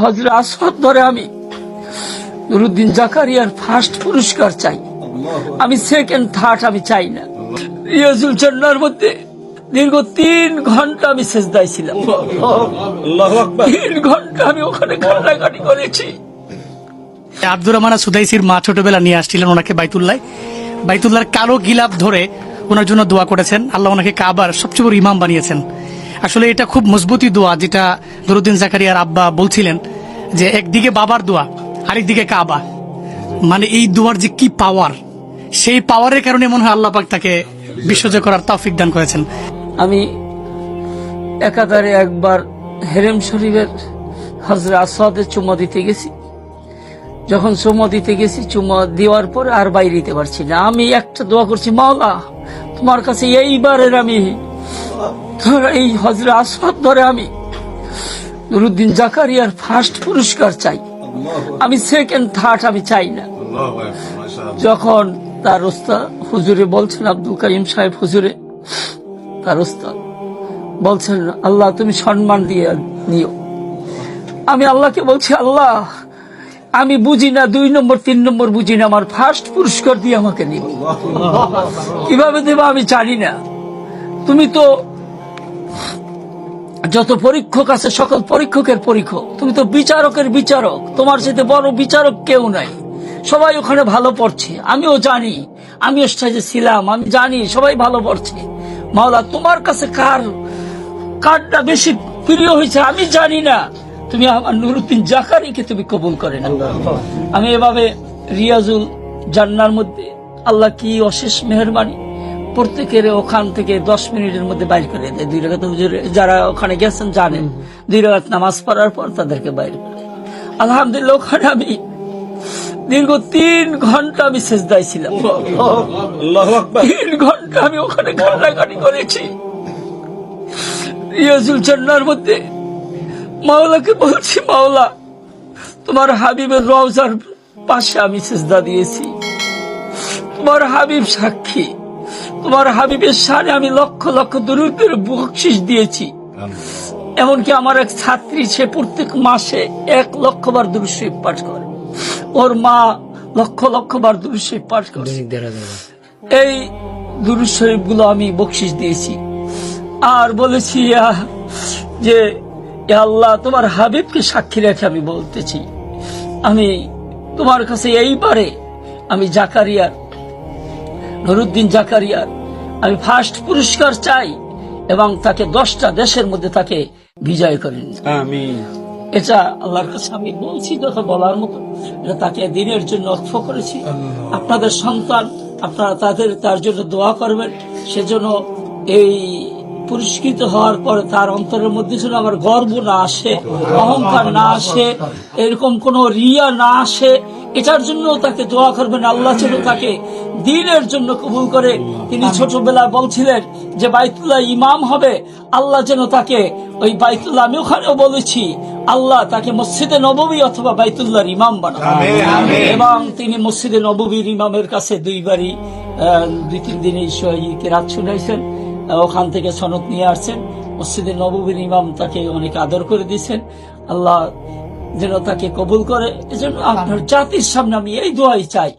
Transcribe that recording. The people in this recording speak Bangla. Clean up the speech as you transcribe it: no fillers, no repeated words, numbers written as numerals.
হযরত আসওয়াদ ধরে আমি নুরুদ্দিন জাকারিয়ার ফার্স্ট পুরস্কার চাই, আমি সেকেন্ড থার্ড আমি চাই না। রিয়াজুল জান্নার মধ্যে দীর্ঘ 3 ঘন্টা আমি সেজদায় ছিলাম। 3 ঘন্টা আমি ওখানে কান্নাকাটি করেছি। আব্দুর রহমান সুদাইসির মা ছোটবেলা নিয়ে আসছিলেন ওনাকে বাইতুল্লাহর কালো গিলাফ ধরে ওনার জন্য দোয়া করেছেন। আল্লাহ ওনাকে কাবার সবচেয়ে বড় ইমাম বানিয়েছেন। আসলে এটা খুব মজবুতি দোয়া, যেটা নুরুদ্দিন জাকারিয়ার আব্বা বলছিলেন যে একদিকে বাবার দোয়া আরেকদিকে কাবা, মানে এই দোয়ার যে কি পাওয়ার, সেই পাওয়ারের কারণে মনে হয় আল্লাহ পাক তাকে বিশ্বজয় করার তৌফিক দান করেছেন। আমি একাধারে একবার হেরেম শরীফের হযরত আসওয়াদের চুমা দিতে গেছি। যখন চুমা দিতে গেছি, চুমা দেওয়ার পরে আর বাইরে দিতে পারছি না। আমি একটা দোয়া করছি, মাওলা তোমার কাছে এইবারের আমি এই হযরত আসওয়াদ ধরে আমি নুরুদ্দিন জাকারিয়ার ফার্স্ট পুরস্কার চাই, আমি সেকেন্ড থার্ড আমি চাই না। যখন তার ওস্তাদ হুজুরে বলছেন, আব্দুল কাইম সাহেব হুজুরে তার ওস্তাদ বলছেন, আল্লাহ তুমি সম্মান দিয়ে নিও। আমি আল্লাহকে বলছি, আল্লাহ আমি বুঝি না 2 নম্বর 3 নম্বর বুঝি না, আমার ফার্স্ট পুরস্কার দিয়ে আমাকে নিও। কিভাবে দেবা আমি জানি না। তুমি তো যত পরীক্ষক আছে সকল পরীক্ষকের পরীক্ষক, তুমি তো বিচারকের বিচারক, তোমার সাথে বড় বিচারক কেউ নাই। সবাই ওখানে ভালো পড়ছে, আমিও জানি, আমি স্টেজে ছিলাম, আমি জানি সবাই ভালো পড়ছে। মাওলা তোমার কাছে কারটা বেশি প্রিয় হয়েছে আমি জানি না, তুমি আমার নুরুদ্দিন জাকারিকে তুমি কবুল করে না। আমি এভাবে রিয়াজুল জান্নার মধ্যে আল্লাহ কি অশেষ মেহেরবানি, প্রত্যেকের ওখান থেকে 10 মিনিটের মধ্যে বাইর করে দেয়। 2 রাকাত হুজুর যারা ওখানে গেছেন জানেন, 2 রাকাত নামাজ পড়ার পর তাদেরকে বাইর করে। আলহামদুলিল্লাহ ওখানে আমি দীর্ঘ 3 ঘন্টা আমি সেজদায় ছিলাম। 3 ঘন্টা আমি ওখানে কান্নাকাটি করেছি। রিয়াজুল জান্নার মধ্যে মাওলাকে বলছি, মাওলা তোমার হাবিবের রওজার পাশে আমি সেজদা দিয়েছি, তোমার হাবিব সাক্ষী, তোমার হাবিবের শানে আমি লক্ষ লক্ষ দুরূদের বকশিশ দিয়েছি। এমনকি আমার এক ছাত্রী, সে প্রত্যেক মাসে 1 লক্ষ বার দুরূদ শরীফ পাঠ করে, ওর মা লক্ষ লক্ষ বার দুরূদ শরীফ পাঠ করে। এই দুরূদ শরীফ গুলো আমি বকশিশ দিয়েছি। আর বলেছি যে আল্লাহ তোমার হাবিবকে সাক্ষী রেখে আমি বলতেছি, আমি তোমার কাছে এইবারে আমি জাকারিয়ার নুরুদ্দিন জাকারিয়ার আমি ফার্স্ট পুরস্কার চাই এবং তাকে 10টা দেশের মধ্যে তাকে বিজয় করেন। এটা আল্লাহর কাছে আমি বলছি, যত বলার মতো এটা তাকে দিনের জন্য অক্ষ করেছি। আপনাদের সন্তান, আপনারা তার জন্য দোয়া করবেন, সেজন্য এই পুরস্কৃত হওয়ার পরে তার অন্তরের মধ্যে যেন আমার গর্ব না আসে, অহংকার না আসে, এরকম কোন রিয়া না আসে, এটার জন্য তাকে দোয়া করবেন। আল্লাহ যেন তাকে দ্বীনের জন্য কবুল করে। তিনি ছোটবেলায় বলছিলেন যে বাইতুল্লাহ ইমাম হবে, আল্লাহ যেন তাকে ওই বাইতুল্লাহ, আমি ওখানেও বলেছি, আল্লাহ তাকে মসজিদে নববী অথবা বাইতুল্লাহর ইমাম বানাবে। এবং তিনি মসজিদে নববীর ইমামের কাছে 2 বারই 2-3 দিনে কেরাত শুনাইছেন, ওখান থেকে সনদ নিয়ে আসছেন। মসজিদে নববীর ইমাম তাকে অনেক আদর করে দিয়েছেন। আল্লাহ যেন তাকে কবুল করে। এজন্য আপনার জাতির সামনে আমি এই দোয়াই চাই।